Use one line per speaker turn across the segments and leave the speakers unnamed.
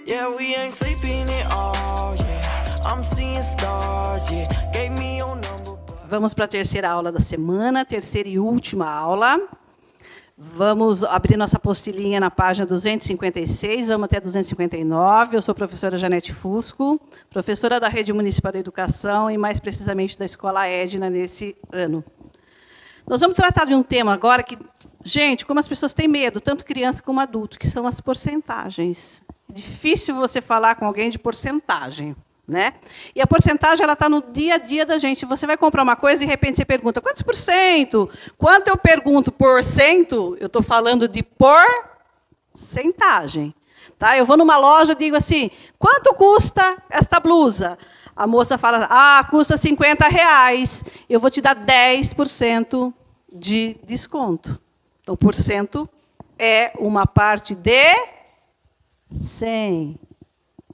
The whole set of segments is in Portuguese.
Yeah, we ain't sleeping at all, yeah. I'm seeing stars, yeah. Gave me your number.
Vamos para a terceira aula da semana, terceira e última aula. Vamos abrir nossa apostilinha na página 256, vamos até 259. Eu sou a professora Janete Fusco, professora da Rede Municipal da Educação e, mais precisamente, da Escola Edna nesse ano. Nós vamos tratar de um tema agora que, gente, como as pessoas têm medo, tanto criança como adulto, que são as porcentagens. É difícil você falar com alguém de porcentagem, né? E a porcentagem ela está no dia a dia da gente. Você vai comprar uma coisa e, de repente, você pergunta, quantos por cento? Quanto eu pergunto por cento, eu estou falando de porcentagem. Tá? Eu vou numa loja e digo assim, quanto custa esta blusa? A moça fala, custa R$50. Eu vou te dar 10% de desconto. Então, por cento é uma parte de 100.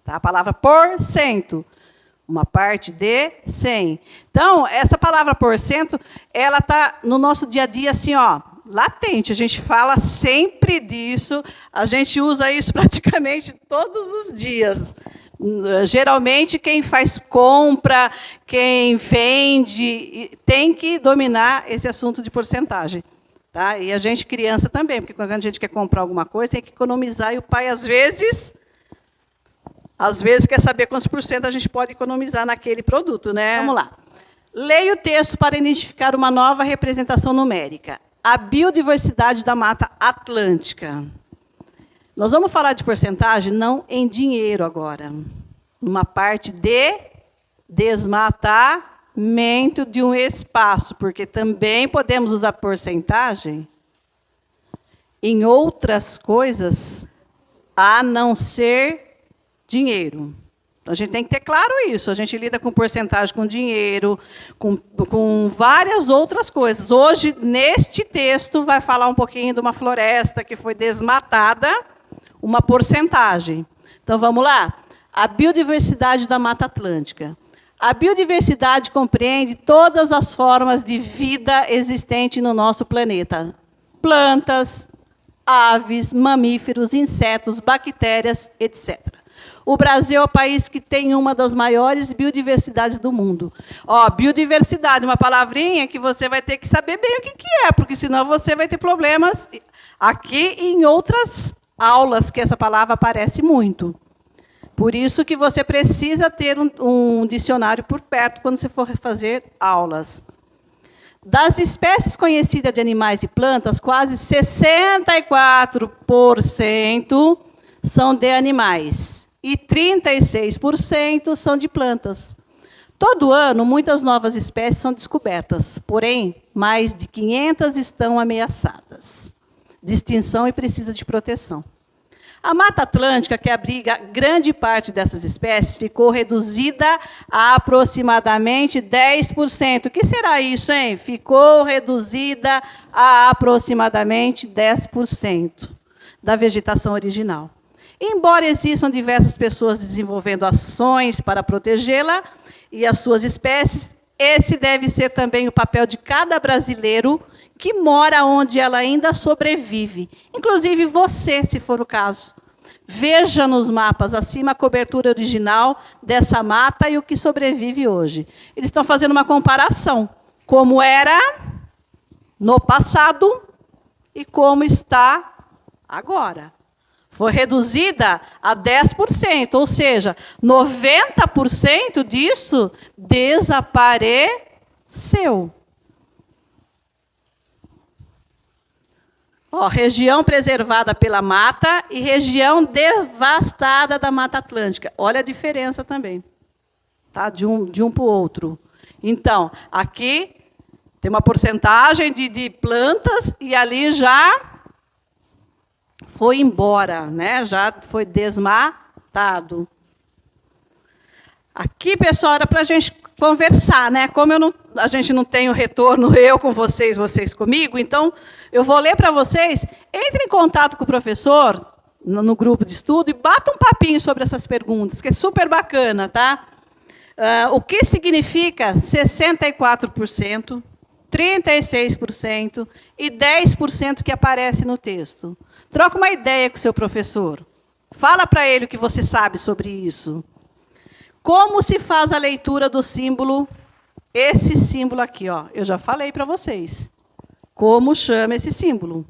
Tá? A palavra porcento, uma parte de 100. Então, essa palavra porcento, ela está no nosso dia a dia assim, ó, latente. A gente fala sempre disso, a gente usa isso praticamente todos os dias. Geralmente, quem faz compra, quem vende, tem que dominar esse assunto de porcentagem. Tá? E a gente, criança, também, porque quando a gente quer comprar alguma coisa, tem que economizar, e o pai, às vezes, quer saber quantos por cento a gente pode economizar naquele produto, né? Vamos lá. Leia o texto para identificar uma nova representação numérica. A biodiversidade da Mata Atlântica. Nós vamos falar de porcentagem, não em dinheiro agora. Uma parte de desmatamento de um espaço, porque também podemos usar porcentagem em outras coisas, a não ser dinheiro. Então, a gente tem que ter claro isso. A gente lida com porcentagem, com dinheiro, com várias outras coisas. Hoje, neste texto, vai falar um pouquinho de uma floresta que foi desmatada, uma porcentagem. Então, vamos lá? A biodiversidade da Mata Atlântica. A biodiversidade compreende todas as formas de vida existente no nosso planeta. Plantas, aves, mamíferos, insetos, bactérias, etc. O Brasil é o país que tem uma das maiores biodiversidades do mundo. Ó, biodiversidade, uma palavrinha que você vai ter que saber bem o que é, porque senão você vai ter problemas aqui e em outras aulas que essa palavra aparece muito. Por isso que você precisa ter um dicionário por perto quando você for fazer aulas. Das espécies conhecidas de animais e plantas, quase 64% são de animais e 36% são de plantas. Todo ano, muitas novas espécies são descobertas, porém, mais de 500 estão ameaçadas de extinção e precisam de proteção. A Mata Atlântica, que abriga grande parte dessas espécies, ficou reduzida a aproximadamente 10%. O que será isso, hein? Ficou reduzida a aproximadamente 10% da vegetação original. Embora existam diversas pessoas desenvolvendo ações para protegê-la e as suas espécies, esse deve ser também o papel de cada brasileiro que mora onde ela ainda sobrevive. Inclusive você, se for o caso. Veja nos mapas acima a cobertura original dessa mata e o que sobrevive hoje. Eles estão fazendo uma comparação, como era no passado e como está agora. Foi reduzida a 10%, ou seja, 90% disso desapareceu. Ó, região preservada pela mata e região devastada da Mata Atlântica. Olha a diferença também, tá? De um para o outro. Então, aqui tem uma porcentagem de plantas e ali já foi embora, né? Já foi desmatado. Aqui, pessoal, era para a gente conversar, né? Como a gente não tem o retorno, eu com vocês, vocês comigo, então eu vou ler para vocês. Entre em contato com o professor no grupo de estudo e bata um papinho sobre essas perguntas, que é super bacana, tá? O que significa 64%, 36% e 10% que aparece no texto? Troca uma ideia com o seu professor. Fala para ele o que você sabe sobre isso. Como se faz a leitura do símbolo? Esse símbolo aqui, ó. Eu já falei para vocês. Como chama esse símbolo?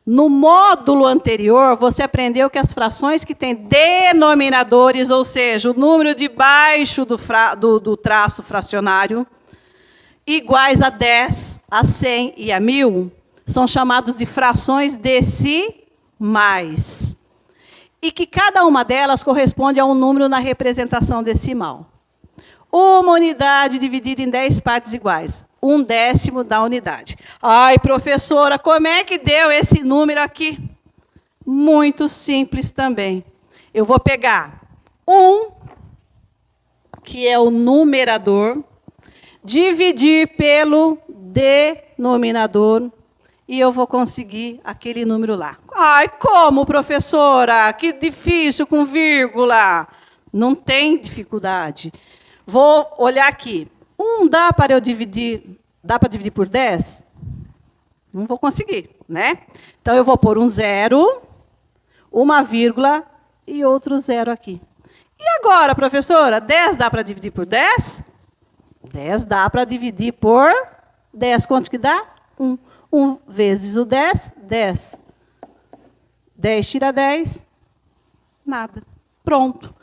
No módulo anterior, você aprendeu que as frações que têm denominadores, ou seja, o número de baixo do traço fracionário, iguais a 10, a 100 e a 1000, são chamados de frações decimais. E que cada uma delas corresponde a um número na representação decimal. Uma unidade dividida em 10 partes iguais. 1/10 da unidade. Ai, professora, como é que deu esse número aqui? Muito simples também. Eu vou pegar 1, que é o numerador, dividir pelo denominador, e eu vou conseguir aquele número lá. Ai, como, professora? Que difícil com vírgula. Não tem dificuldade. Vou olhar aqui. 1 dá para dividir por 10? Não vou conseguir, né? Então, eu vou pôr um 0, uma vírgula e outro 0 aqui. E agora, professora, 10 dá para dividir por 10? 10 dá para dividir por 10. Quanto que dá? 1. 1 vezes o 10, 10. 10 tira 10, nada. Pronto.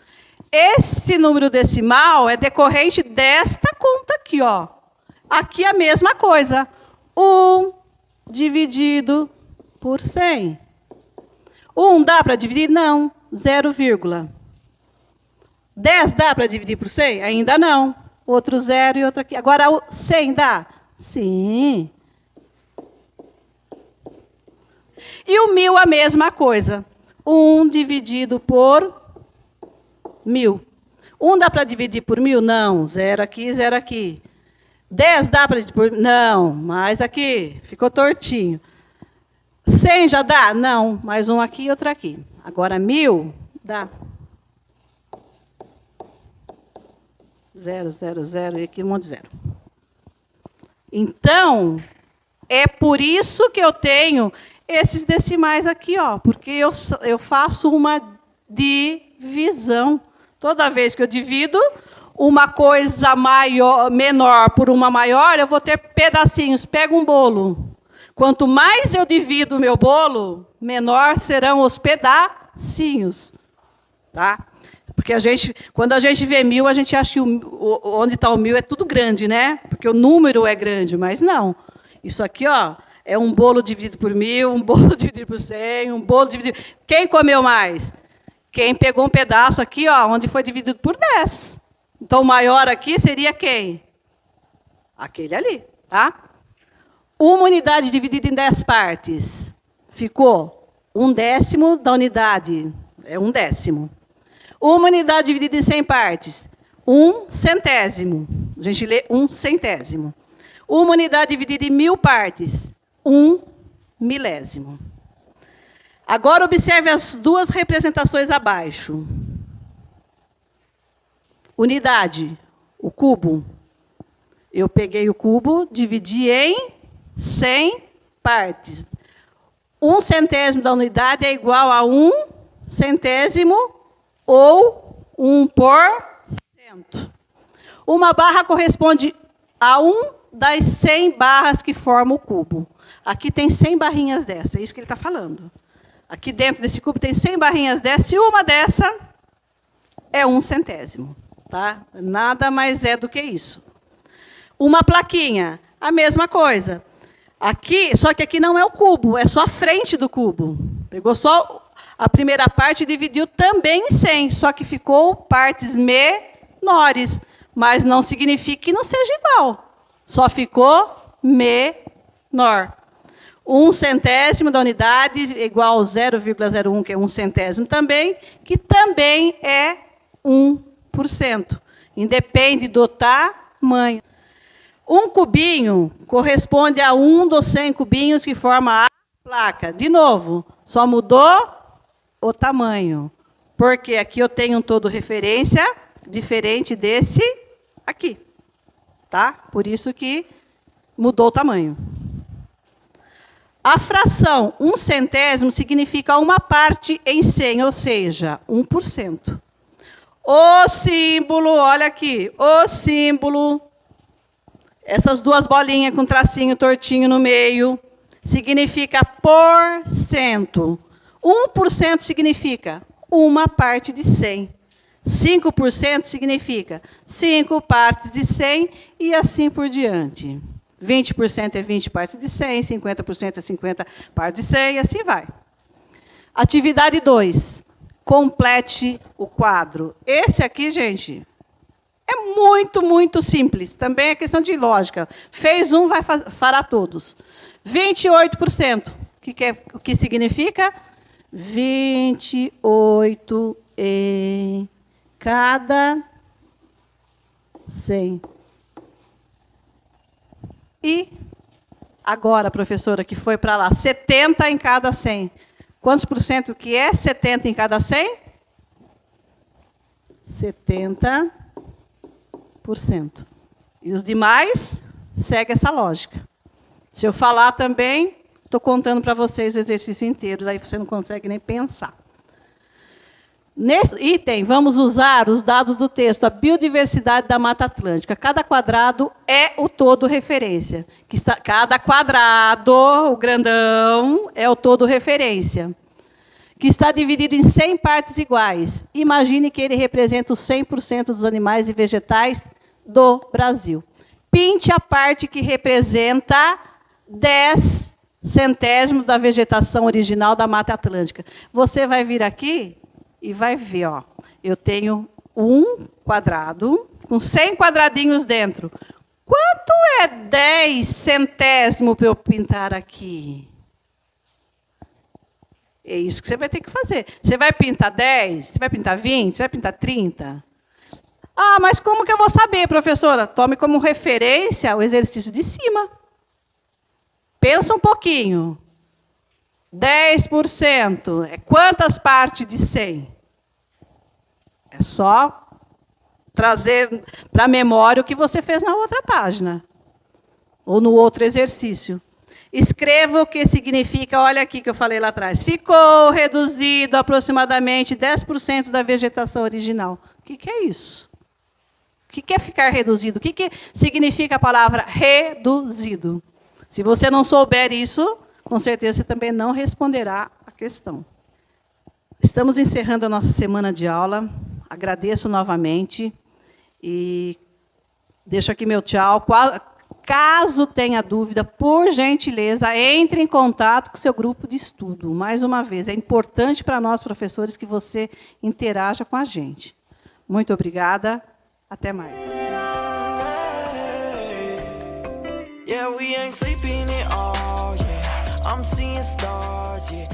Esse número decimal é decorrente desta conta aqui, ó. Aqui a mesma coisa. 1 dividido por 100. 1 dá para dividir? Não. 0, 10 dá para dividir por 100? Ainda não. Outro 0 e outro aqui. Agora, 100 dá? Sim. E o 1000 a mesma coisa. 1 dividido por 1000. 1 dá para dividir por 1000? Não. 0 aqui, 0 aqui. 10 dá para dividir por... Não. Mais aqui. Ficou tortinho. 100 já dá? Não. Mais um aqui e outro aqui. Agora, 1000 dá. 0, 0, 0 e aqui um monte de 0. Então, é por isso que eu tenho esses decimais aqui, ó, porque eu faço uma divisão. Toda vez que eu divido uma coisa menor por uma maior, eu vou ter pedacinhos. Pega um bolo. Quanto mais eu divido o meu bolo, menor serão os pedacinhos. Tá? Porque quando a gente vê 1000, a gente acha que onde está o 1000 é tudo grande, né? Porque o número é grande, mas não. Isso aqui, ó, é um bolo dividido por 1000, um bolo dividido por 100, um bolo dividido... Quem comeu mais? Quem pegou um pedaço aqui, ó, onde foi dividido por 10. Então, o maior aqui seria quem? Aquele ali, tá? Uma unidade dividida em 10 partes. Ficou 1/10 da unidade. É 1/10. Uma unidade dividida em 100 partes. 1/100. A gente lê 1/100. Uma unidade dividida em 1000 partes. 1/1000. Agora, observe as duas representações abaixo. Unidade, o cubo. Eu peguei o cubo, dividi em 100 partes. 1/100 da unidade é igual a 1/100 ou 1%. Uma barra corresponde a 1 das 100 barras que formam o cubo. Aqui tem 100 barrinhas dessa, é isso que ele está falando. Aqui dentro desse cubo tem 100 barrinhas dessa, e uma dessa é 1/100. Tá? Nada mais é do que isso. Uma plaquinha, a mesma coisa. Aqui, só que aqui não é o cubo, é só a frente do cubo. Pegou só a primeira parte e dividiu também em 100, só que ficou partes menores, mas não significa que não seja igual. Só ficou menor. 1/100 da unidade é igual a 0,01, que é 1/100 também, que também é 1%. Independe do tamanho. Um cubinho corresponde a 1 dos 100 cubinhos que formam a placa. De novo, só mudou o tamanho. Porque aqui eu tenho um todo referência diferente desse aqui. Tá? Por isso que mudou o tamanho. A fração 1/100 significa uma parte em 100, ou seja, 1%. O símbolo, olha aqui, o símbolo, essas duas bolinhas com tracinho tortinho no meio, significa porcento. 1% significa uma parte de 100. 5% significa 5 partes de 100 e assim por diante. 20% é 20 partes de 100, 50% é 50 partes de 100, e assim vai. Atividade 2. Complete o quadro. Esse aqui, gente, é muito, muito simples. Também é questão de lógica. Fez um, fará todos. 28%. O que significa? 28 em cada 100. E agora, professora, que foi para lá, 70 em cada 100. Quantos por cento que é 70 em cada 100? 70%. E os demais, segue essa lógica. Se eu falar também, estou contando para vocês o exercício inteiro, daí você não consegue nem pensar. Nesse item, vamos usar os dados do texto, a biodiversidade da Mata Atlântica. Cada quadrado é o todo referência. Cada quadrado, o grandão, é o todo referência, que está dividido em 100 partes iguais. Imagine que ele representa os 100% dos animais e vegetais do Brasil. Pinte a parte que representa 10% da vegetação original da Mata Atlântica. Você vai vir aqui e vai ver, ó, eu tenho um quadrado com 100 quadradinhos dentro. Quanto é 10% para eu pintar aqui? É isso que você vai ter que fazer. Você vai pintar 10? Você vai pintar 20? Você vai pintar 30? Ah, mas como que eu vou saber, professora? Tome como referência o exercício de cima. Pensa um pouquinho. 10% é quantas partes de 100? É só trazer para a memória o que você fez na outra página. Ou no outro exercício. Escreva o que significa, olha aqui que eu falei lá atrás. Ficou reduzido aproximadamente 10% da vegetação original. O que é isso? O que é ficar reduzido? O que significa a palavra reduzido? Se você não souber isso, com certeza você também não responderá a questão. Estamos encerrando a nossa semana de aula. Agradeço novamente e deixo aqui meu tchau. Caso tenha dúvida, por gentileza, entre em contato com o seu grupo de estudo. Mais uma vez, é importante para nós, professores, que você interaja com a gente. Muito obrigada. Até mais.
Yeah, we ain't sleeping at all, yeah. I'm seeing stars, yeah.